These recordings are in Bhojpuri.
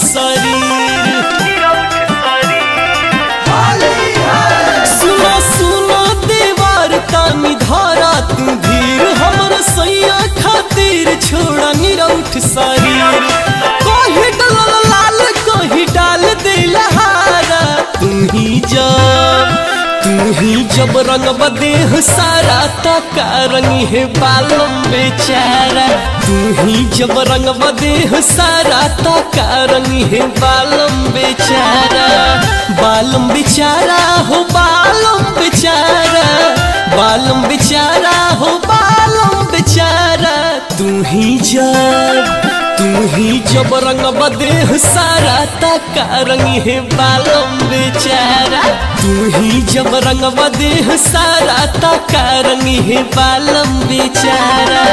शरीर। सुनो सुनो देवर तानी धारा तू धीर, हमर सैया खातिर छोड़ा निरौठ शरीर। कहीं डलल लाल कहीं डाल दिल हारा, तू ही जब रंग बदेह सारा तका रंगी है बालम बेचारा। तू ही जब रंग बदेह सारा तका रंगी है बालम बेचारा। बालम बेचारा हो बालम बेचारा, बालम बेचारा हो बालम बेचारा। तू ही जब रंग बदेह सारा तका रंगी है बालम बेचारा। तू ही जब रंग बदेह सारा तका रंगी है बालम बेचारा।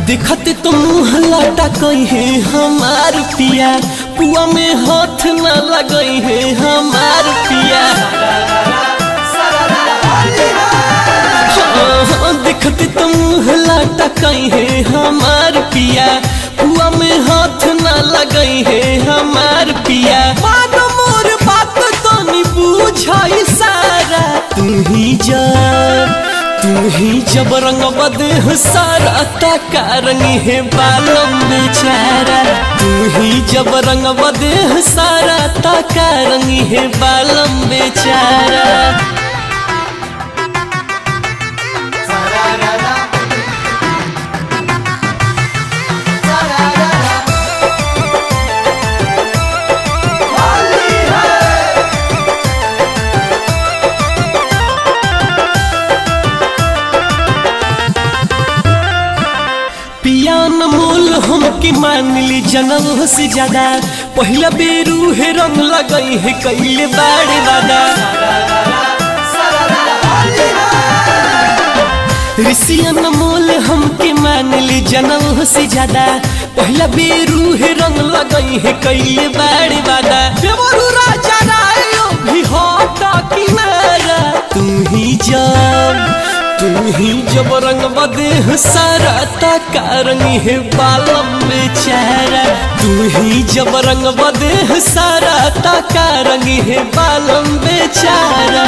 दिखते तो मुँह लाटा कही है हमार पिया, पुआ में हाथ न लगई है हमार पिया। दिखते तो मुँह लाटा कही है हमार पिया, पुआ में हाथ न लगई है हमार पिया। मानो मोर बात तो नहीं बुझाई सारा, तू ही जब रंग बदेह सारा तका रंगी है बालम बेचारा। तू ही जब रंग बदेह सारा तका रंगी है बालम बेचारा। मोल हमके मान ली जनम से ज्यादा, पहला बेरू है रंग लगई है कैले बाड़े वादा। ऋषियन मोल हमके मान ली जनम से ज्यादा, पहला बेरू है रंग लगई है कैले बाड़े वादा। देवरू राजा रायो भी होता किनारा, तू ही जब रंग बदेह सारा तका रंगी है बालम बेचारा। तू ही जब रंग बदेह सारा तका रंगी है बालम बेचारा।